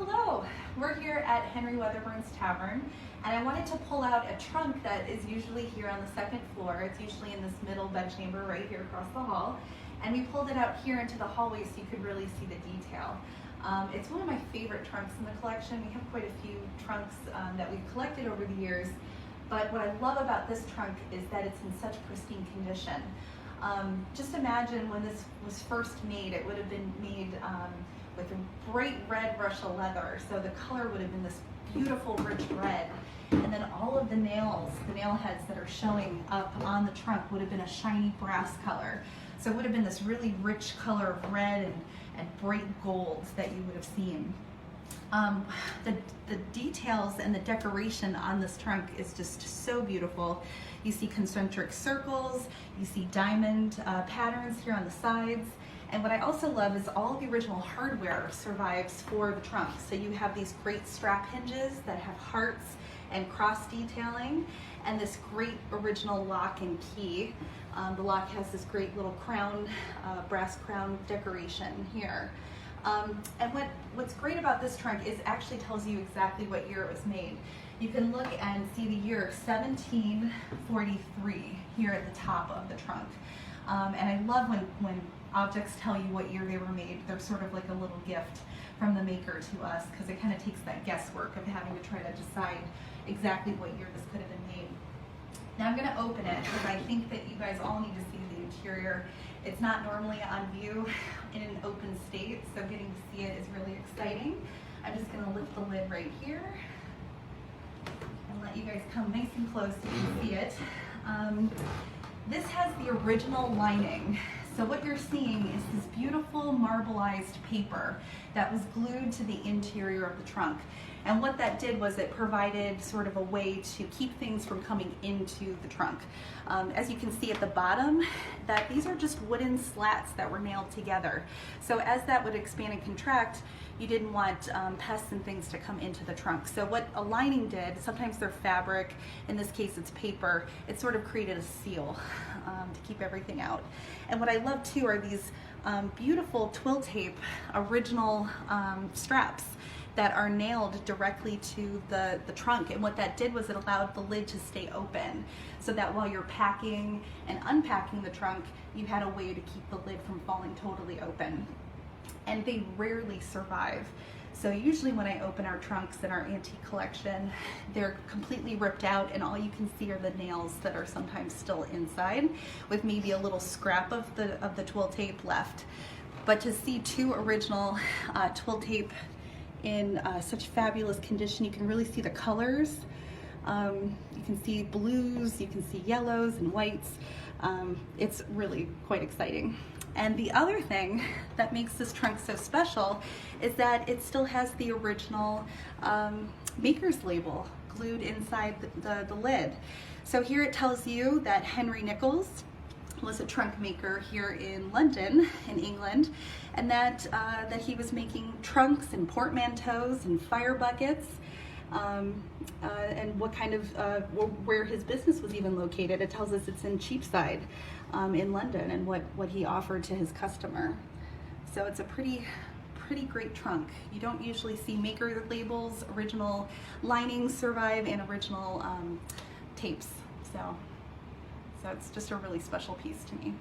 Hello, we're here at Henry Wetherburn's Tavern, and I wanted to pull out a trunk that is usually here on the second floor. It's usually in this middle bedchamber right here across the hall, and we pulled it out here into the hallway so you could really see the detail. It's one of my favorite trunks in the collection. We have quite a few trunks that we've collected over the years, but what I love about this trunk is that it's in such pristine condition. Just imagine when this was first made, it would have been made with a bright red Russia leather, so the color would have been this beautiful rich red, and then all of the nails, the nail heads that are showing up on the trunk would have been a shiny brass color. So it would have been this really rich color of red and bright gold that you would have seen. The details and the decoration on this trunk is just so beautiful. You see concentric circles, you see diamond patterns here on the sides. And what I also love is all the original hardware survives for the trunk. So you have these great strap hinges that have hearts and cross detailing, and this great original lock and key. The lock has this great little crown, brass crown decoration here. And what's great about this trunk is it actually tells you exactly what year it was made. You can look and see the year 1743 here at the top of the trunk. And I love when objects tell you what year they were made. They're sort of like a little gift from the maker to us, because it kind of takes that guesswork of having to try to decide exactly what year this could have been made. Now I'm going to open it because I think that you guys all need to see the interior. It's not normally on view in an open state, so getting to see it is really exciting. I'm just going to lift the lid right here and let you guys come nice and close so you can see it. This has the original lining. So what you're seeing is this beautiful marbleized paper that was glued to the interior of the trunk. And what that did was it provided sort of a way to keep things from coming into the trunk. As you can see at the bottom, that these are just wooden slats that were nailed together. So as that would expand and contract, you didn't want pests and things to come into the trunk. So what a lining did, sometimes they're fabric, in this case it's paper, it sort of created a seal to keep everything out. And what I love too are these beautiful twill tape original straps that are nailed directly to the trunk. And what that did was it allowed the lid to stay open, so that while you're packing and unpacking the trunk, you had a way to keep the lid from falling totally open. And they rarely survive. So usually when I open our trunks in our antique collection, they're completely ripped out and all you can see are the nails that are sometimes still inside, with maybe a little scrap of the twill tape left. But to see two original twill tape in such fabulous condition, you can really see the colors. You can see blues, you can see yellows and whites. It's really quite exciting. And the other thing that makes this trunk so special is that it still has the original maker's label glued inside the lid. So here it tells you that Henry Nichols was a trunk maker here in London, in England, and that he was making trunks and portmanteaus and fire buckets, and what kind of where his business was even located. It tells us it's in Cheapside in London, and what he offered to his customer. So it's a pretty great trunk. You don't usually see maker labels, original linings survive, and original tapes. So it's just a really special piece to me.